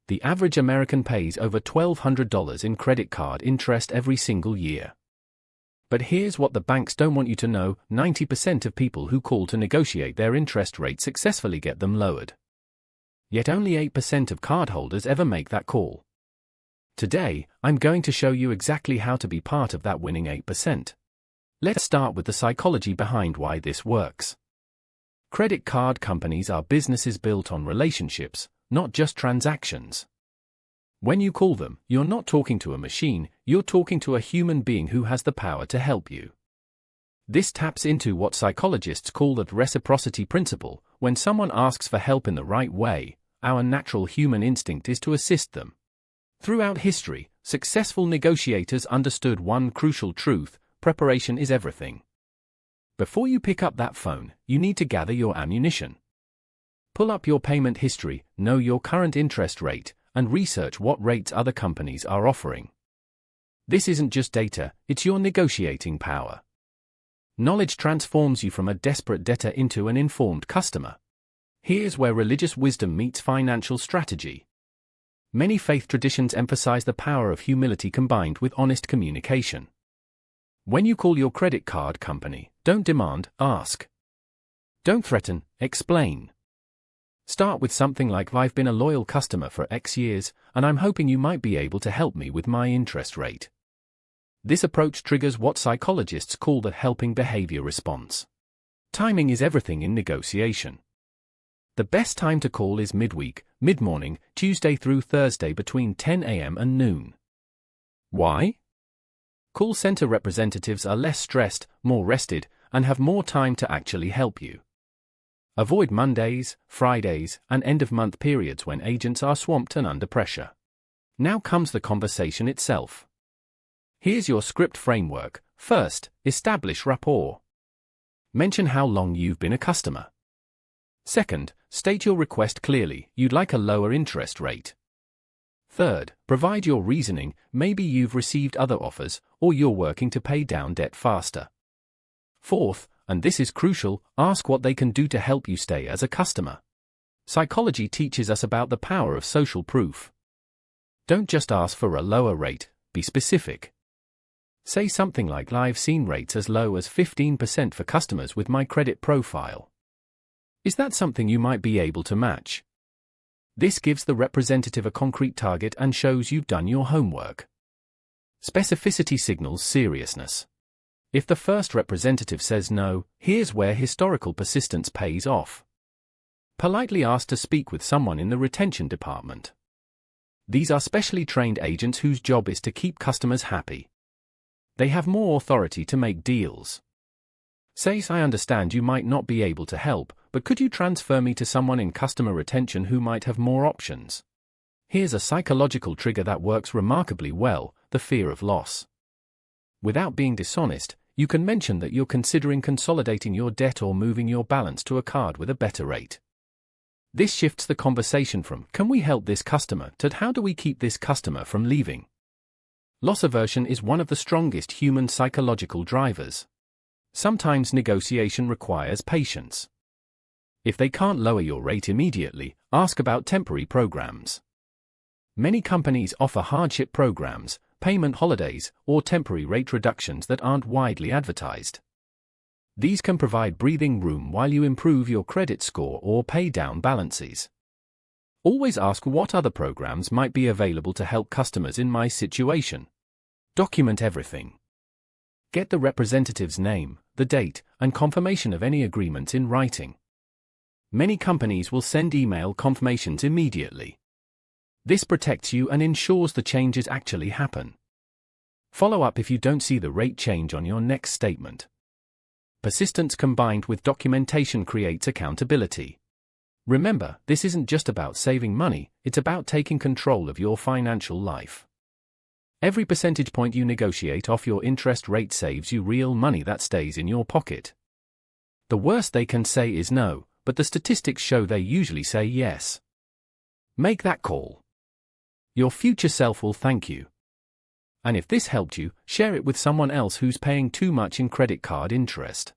The average American pays over $1,200 in credit card interest every single year. But here's what the banks don't want you to know: 90% of people who call to negotiate their interest rate successfully get them lowered. Yet only 8% of cardholders ever make that call. Today, I'm going to show you exactly how to be part of that winning 8%. Let's start with the psychology behind why this works. Credit card companies are businesses built on relationships, not just transactions. When you call them, you're not talking to a machine, you're talking to a human being who has the power to help you. This taps into what psychologists call the reciprocity principle. When someone asks for help in the right way, our natural human instinct is to assist them. Throughout history, successful negotiators understood one crucial truth: preparation is everything. Before you pick up that phone, you need to gather your ammunition. Pull up your payment history, know your current interest rate, and research what rates other companies are offering. This isn't just data, it's your negotiating power. Knowledge transforms you from a desperate debtor into an informed customer. Here's where religious wisdom meets financial strategy. Many faith traditions emphasize the power of humility combined with honest communication. When you call your credit card company, don't demand, ask. Don't threaten, explain. Start with something like, "I've been a loyal customer for X years, and I'm hoping you might be able to help me with my interest rate." This approach triggers what psychologists call the helping behavior response. Timing is everything in negotiation. The best time to call is midweek, mid-morning, Tuesday through Thursday between 10 a.m. and noon. Why? Call center representatives are less stressed, more rested, and have more time to actually help you. Avoid Mondays, Fridays, and end-of-month periods when agents are swamped and under pressure. Now comes the conversation itself. Here's your script framework. First, establish rapport. Mention how long you've been a customer. Second, state your request clearly. You'd like a lower interest rate. Third, provide your reasoning. Maybe you've received other offers, or you're working to pay down debt faster. Fourth, and this is crucial, ask what they can do to help you stay as a customer. Psychology teaches us about the power of social proof. Don't just ask for a lower rate, be specific. Say something like, "I've seen rates as low as 15% for customers with my credit profile. Is that something you might be able to match?" This gives the representative a concrete target and shows you've done your homework. Specificity signals seriousness. If the first representative says no, here's where historical persistence pays off. Politely ask to speak with someone in the retention department. These are specially trained agents whose job is to keep customers happy. They have more authority to make deals. Say, "I understand you might not be able to help, but could you transfer me to someone in customer retention who might have more options?" Here's a psychological trigger that works remarkably well: the fear of loss. Without being dishonest, you can mention that you're considering consolidating your debt or moving your balance to a card with a better rate. This shifts the conversation from, "Can we help this customer?" to, "How do we keep this customer from leaving?" Loss aversion is one of the strongest human psychological drivers. Sometimes negotiation requires patience. If they can't lower your rate immediately, ask about temporary programs. Many companies offer hardship programs, payment holidays, or temporary rate reductions that aren't widely advertised. These can provide breathing room while you improve your credit score or pay down balances. Always ask what other programs might be available to help customers in my situation. Document everything. Get the representative's name, the date, and confirmation of any agreements in writing. Many companies will send email confirmations immediately. This protects you and ensures the changes actually happen. Follow up if you don't see the rate change on your next statement. Persistence combined with documentation creates accountability. Remember, this isn't just about saving money, it's about taking control of your financial life. Every percentage point you negotiate off your interest rate saves you real money that stays in your pocket. The worst they can say is no, but the statistics show they usually say yes. Make that call. Your future self will thank you. And if this helped you, share it with someone else who's paying too much in credit card interest.